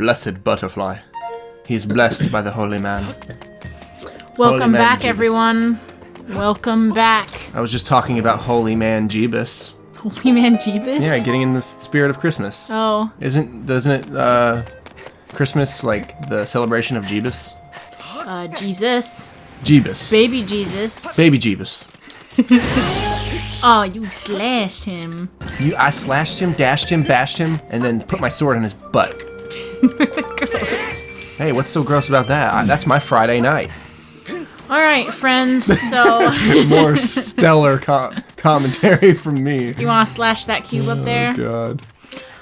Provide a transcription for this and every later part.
blessed butterfly. He's blessed by the holy man. Welcome back, Jeebus. Everyone. Welcome back. I was just talking about holy man Jeebus. Holy man Jeebus? Yeah, getting in the spirit of Christmas. Oh. Doesn't it, Christmas, like, the celebration of Jeebus? Jesus. Jeebus. Baby Jesus. Baby Jeebus. Oh, you slashed him. I slashed him, dashed him, bashed him, and then put my sword in his butt. Gross. Hey, what's so gross about that? That's my Friday night. Alright, friends, so... More stellar commentary from me. Do you want to slash that cube up there? Oh, God.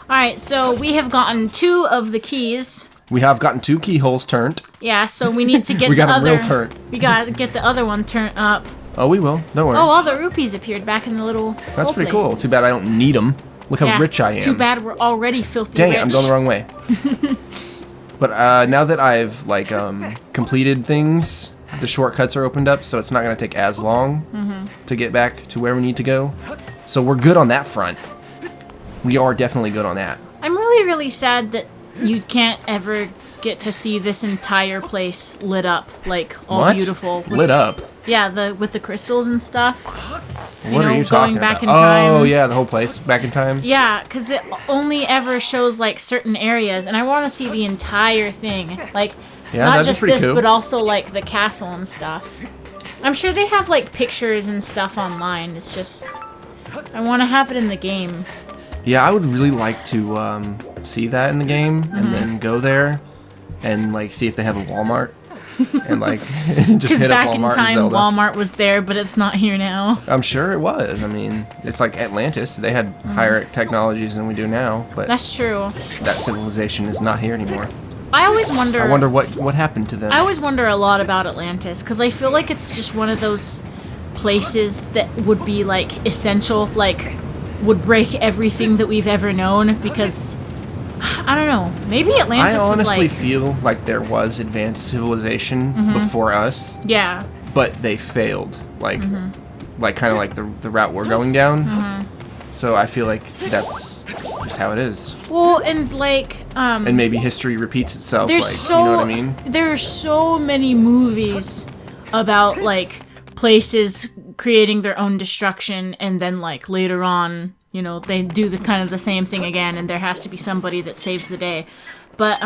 Alright, so we have gotten 2 of the keys. We have gotten 2 keyholes turned. Yeah, so we need to get we the got other... them real turned. We gotta get the other one turned up. Oh, we will. Don't worry. Oh, all the rupees appeared back in the little That's pretty places. cool. Too bad I don't need them. Look how rich I am. Too bad we're already filthy Dang rich. it, I'm going the wrong way. But now that I've, like, completed things, the shortcuts are opened up, so it's not going to take as long to get back to where we need to go. So we're good on that front. We are definitely good on that. I'm really, really sad that you can't ever get to see this entire place lit up, like, all beautiful. Lit up? Yeah, with the crystals and stuff. What are you talking going back about? in time. Oh, yeah, the whole place back in time? Yeah, because it only ever shows, like, certain areas, and I want to see the entire thing. Like, yeah, not just this, cool. but also, like, the castle and stuff. I'm sure they have, like, pictures and stuff online. It's just, I want to have it in the game. Yeah, I would really like to see that in the game, and then go there, and, like, see if they have a Walmart. And like just hit up Walmart back in time, and Zelda. Walmart was there, but it's not here now. I'm sure it was. I mean, it's like Atlantis. They had higher technologies than we do now, but that's true. That civilization is not here anymore. I always wonder. I wonder what happened to them. I always wonder a lot about Atlantis because I feel like it's just one of those places that would be like essential, like would break everything that we've ever known because. I don't know. Maybe Atlantis was like... I honestly feel like there was advanced civilization before us. Yeah. But they failed. Like kind of like the route we're going down. So I feel like that's just how it is. Well, and like... and maybe history repeats itself. There's like, you know what I mean? There are so many movies about, like, places creating their own destruction and then, like, later on... You know, they do the same thing again, and there has to be somebody that saves the day. But,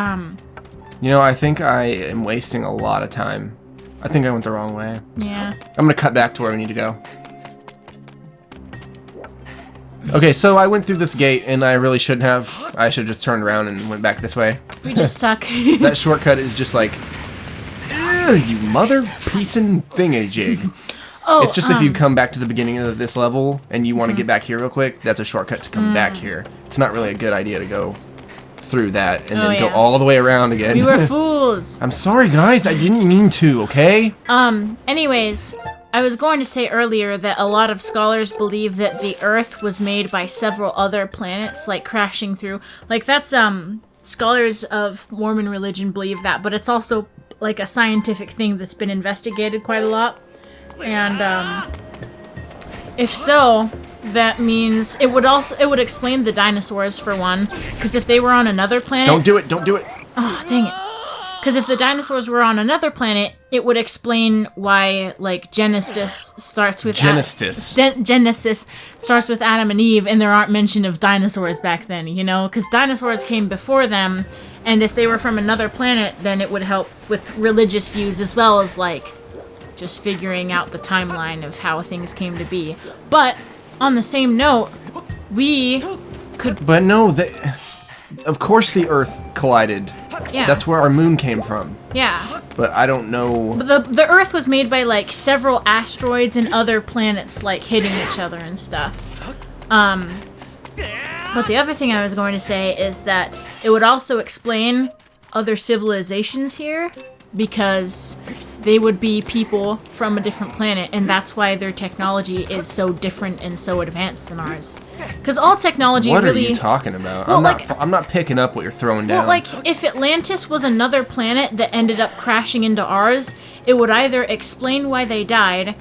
You know, I think I am wasting a lot of time. I think I went the wrong way. Yeah. I'm gonna cut back to where we need to go. Okay, so I went through this gate, and I really shouldn't have. I should have just turned around and went back this way. We just suck. That shortcut is just like... you mother piecing thingy-jig. Oh, it's just if you come back to the beginning of this level and you want to get back here real quick, that's a shortcut to come back here. It's not really a good idea to go through that and then go all the way around again. We were fools. I'm sorry, guys. I didn't mean to, okay? Anyways, I was going to say earlier that a lot of scholars believe that the Earth was made by several other planets, like crashing through. Like, that's, scholars of Mormon religion believe that, but it's also, like, a scientific thing that's been investigated quite a lot. And, if so, that means it would explain the dinosaurs for one, because if they were on another planet... Don't do it! Oh, dang it. Because if the dinosaurs were on another planet, it would explain why, like, Genesis starts with... Genesis starts with Adam and Eve, and there aren't mention of dinosaurs back then, you know? Because dinosaurs came before them, and if they were from another planet, then it would help with religious views as well as, like... just figuring out the timeline of how things came to be. But, on the same note, we could... But no, of course the Earth collided. Yeah. That's where our moon came from. Yeah. But I don't know... But the Earth was made by, like, several asteroids and other planets, like, hitting each other and stuff. But the other thing I was going to say is that it would also explain other civilizations here, because they would be people from a different planet, and that's why their technology is so different and so advanced than ours. Because all technology what really... What are you talking about? Well, I'm not picking up what you're throwing down. Well, like, if Atlantis was another planet that ended up crashing into ours, it would either explain why they died,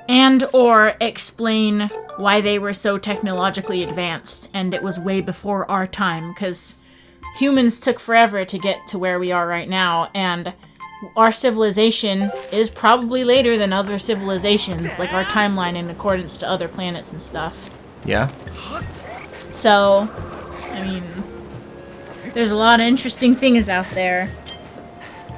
and or explain why they were so technologically advanced, and it was way before our time, because... humans took forever to get to where we are right now, and our civilization is probably later than other civilizations, like our timeline in accordance to other planets and stuff. Yeah. So, I mean, there's a lot of interesting things out there.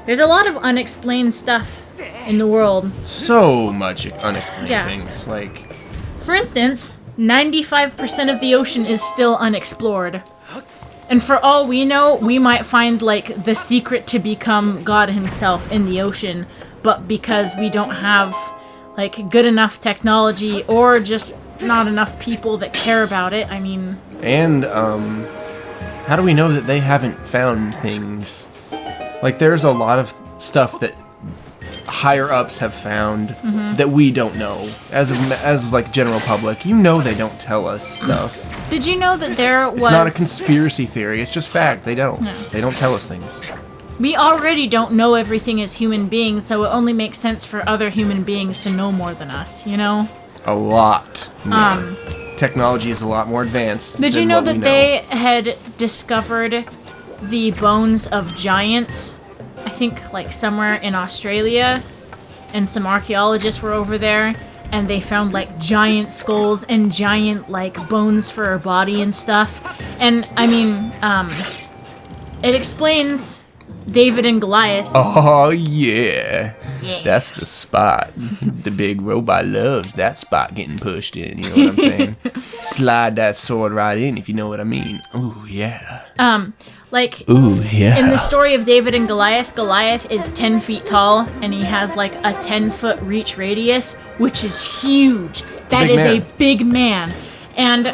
There's a lot of unexplained stuff in the world. So much unexplained things. Like, for instance, 95% of the ocean is still unexplored. And for all we know, we might find, like, the secret to become God himself in the ocean, but because we don't have, like, good enough technology or just not enough people that care about it, I mean... And, how do we know that they haven't found things? Like, there's a lot of stuff that higher-ups have found that we don't know. As like, general public, you know they don't tell us stuff. Did you know that there was... It's not a conspiracy theory, it's just fact. They don't. No. They don't tell us things. We already don't know everything as human beings, so it only makes sense for other human beings to know more than us, you know? A lot more. Technology is a lot more advanced. Did you know that they had discovered the bones of giants? I think, like, somewhere in Australia, and some archaeologists were over there, and they found, like, giant skulls and giant, like, bones for her body and stuff. And, I mean, it explains David and Goliath. Oh, yeah. That's the spot. The big robot loves that spot getting pushed in, you know what I'm saying? Slide that sword right in, if you know what I mean. Ooh, yeah. Ooh, yeah. In the story of David and Goliath, Goliath is 10 feet tall, and he has, like, a 10-foot reach radius, which is huge. That is a big man. And,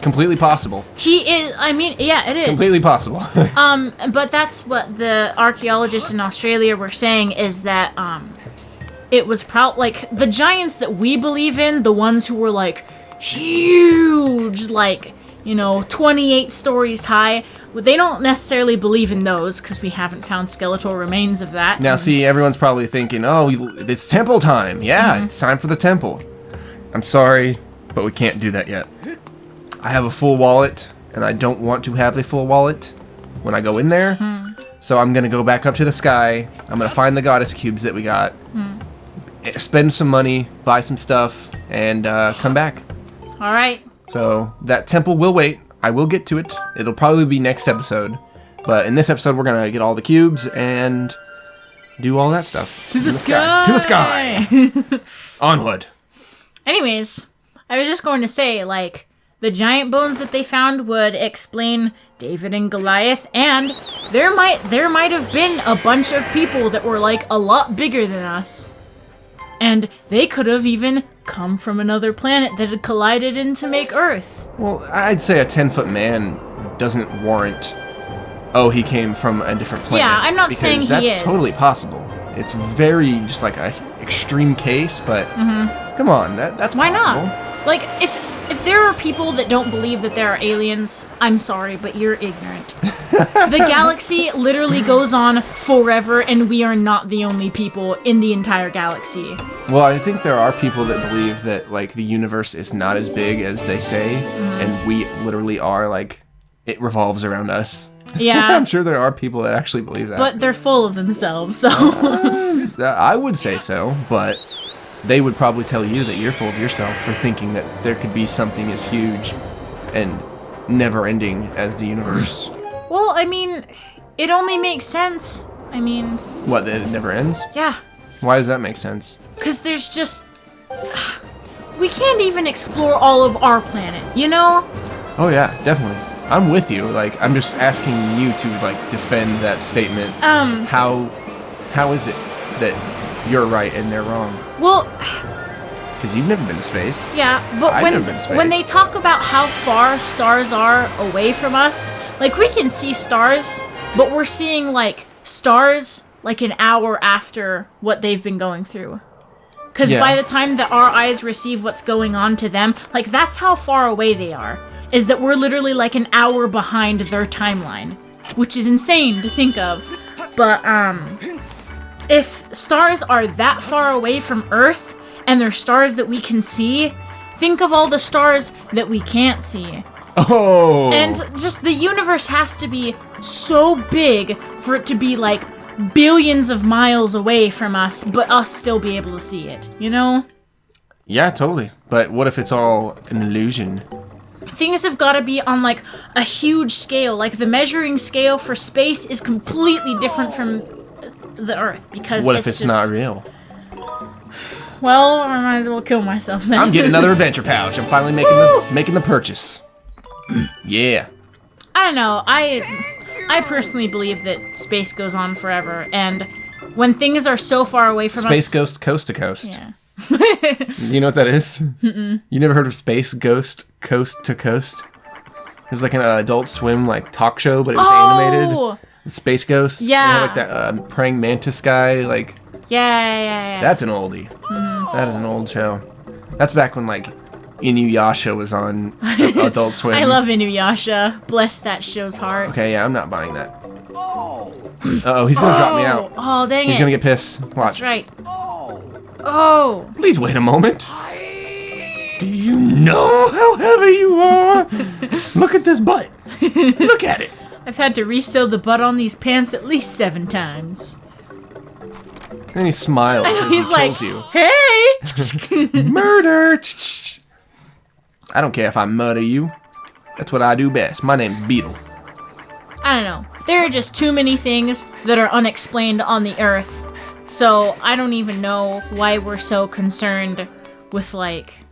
completely possible. He is, I mean, yeah, it is. Completely possible. But that's what the archaeologists in Australia were saying, is that, it was like, the giants that we believe in, the ones who were, like, huge, like, you know, 28 stories high, they don't necessarily believe in those, because we haven't found skeletal remains of that. Now, see, everyone's probably thinking, oh, it's temple time. Yeah, It's time for the temple. I'm sorry, but we can't do that yet. I have a full wallet, and I don't want to have a full wallet when I go in there. So I'm going to go back up to the sky. I'm going to find the goddess cubes that we got, spend some money, buy some stuff, and come back. All right. So that temple will wait. I will get to it. It'll probably be next episode. But in this episode, we're going to get all the cubes and do all that stuff. To the sky! To the sky! Onward. Anyways, I was just going to say, like, the giant bones that they found would explain David and Goliath, and there might have been a bunch of people that were, like, a lot bigger than us. And they could have even come from another planet that had collided in to make Earth. Well, I'd say a 10-foot man doesn't warrant, oh, he came from a different planet. Yeah, I'm not saying he is. That's totally possible. It's very, just like a extreme case, but come on, that's Why possible. Not? Like, if there are people that don't believe that there are aliens, I'm sorry, but you're ignorant. The galaxy literally goes on forever, and we are not the only people in the entire galaxy. Well, I think there are people that believe that, like, the universe is not as big as they say, and we literally are, like, it revolves around us. Yeah. I'm sure there are people that actually believe that. But they're full of themselves, so... I would say so, but they would probably tell you that you're full of yourself for thinking that there could be something as huge and never-ending as the universe. Well, I mean, it only makes sense. I mean... What, that it never ends? Yeah. Why does that make sense? Because there's just... We can't even explore all of our planet, you know? Oh yeah, definitely. I'm with you. Like, I'm just asking you to, like, defend that statement. How is it that you're right and they're wrong? Well... Because you've never been to space. Yeah, but when they talk about how far stars are away from us, like, we can see stars, but we're seeing, like, stars, like, an hour after what they've been going through. Because by the time that our eyes receive what's going on to them, like, that's how far away they are. Is that we're literally, like, an hour behind their timeline. Which is insane to think of. But, if stars are that far away from Earth, and they're stars that we can see, think of all the stars that we can't see. Oh! And just the universe has to be so big for it to be like billions of miles away from us, but us still be able to see it, you know? Yeah, totally. But what if it's all an illusion? Things have got to be on like a huge scale. Like the measuring scale for space is completely different from the Earth because what if it's not real? Well, I might as well kill myself then. I'm getting another adventure pouch. I'm finally making the purchase. Yeah. I don't know. I personally believe that space goes on forever, and when things are so far away from us... Space Ghost Coast to Coast. Yeah. You know what that is? Mm-mm. You never heard of Space Ghost Coast to Coast? It was like an Adult Swim like talk show, but it was animated. With Space Ghost. Yeah. They had like that praying mantis guy. Like. Yeah. That's an oldie. Mm. That is an old show. That's back when like Inuyasha was on Adult Swim. I love Inuyasha. Bless that show's heart. Okay, yeah, I'm not buying that. Uh-oh, he's gonna drop me out. Oh, dang it. He's gonna get pissed. Watch. That's right. Oh. Please wait a moment. Do you know how heavy you are? Look at this butt. Look at it. I've had to re-sew the butt on these pants at least 7 times. And he smiles as he kills you. Hey! Murder! I don't care if I murder you. That's what I do best. My name's Beetle. I don't know. There are just too many things that are unexplained on the Earth. So I don't even know why we're so concerned with like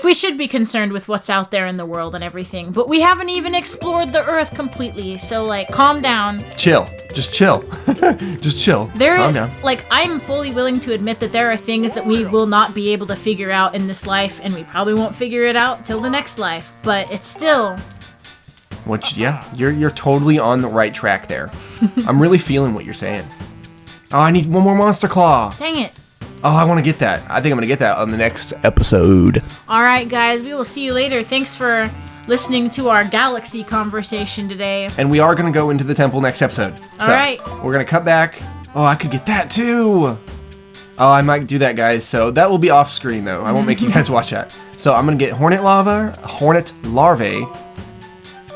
we should be concerned with what's out there in the world and everything, but we haven't even explored the Earth completely. So like, calm down. Chill. Just chill. Just chill. Calm down. Like, I'm fully willing to admit that there are things that we will not be able to figure out in this life, and we probably won't figure it out till the next life. But it's still. Which, yeah, you're totally on the right track there. I'm really feeling what you're saying. Oh, I need one more Monster Claw. Dang it. Oh, I want to get that. I think I'm going to get that on the next episode. All right, guys. We will see you later. Thanks for listening to our galaxy conversation today. And we are going to go into the temple next episode. All right. We're going to cut back. Oh, I could get that too. Oh, I might do that, guys. So that will be off screen, though. I won't make you guys watch that. So I'm going to get hornet larvae,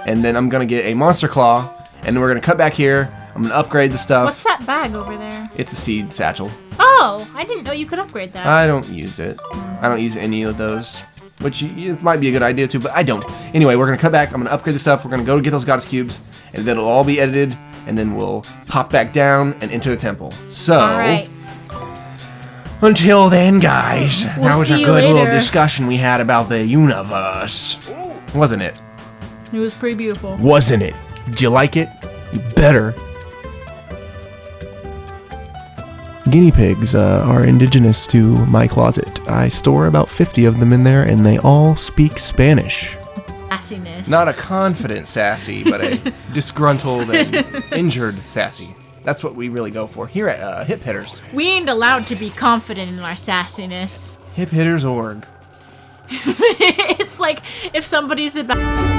and then I'm going to get a Monster Claw, and then we're going to cut back here. I'm going to upgrade the stuff. What's that bag over there? It's a seed satchel. Oh, I didn't know you could upgrade that. I don't use it. I don't use any of those. Which it might be a good idea too, but I don't. Anyway, we're going to cut back. I'm going to upgrade the stuff. We're going to go to get those goddess cubes, and then it'll all be edited, and then we'll hop back down and enter the temple. So, all right. Until then, guys, We'll that was a see you good later. little discussion we had about the universe. Wasn't it? It was pretty beautiful. Wasn't it? Did you like it? You better. Guinea pigs are indigenous to my closet. I store about 50 of them in there, and they all speak Spanish. Sassiness. Not a confident sassy, but a disgruntled and injured sassy. That's what we really go for here at Hip Hitters. We ain't allowed to be confident in our sassiness. HipHitters.org. It's like if somebody's about...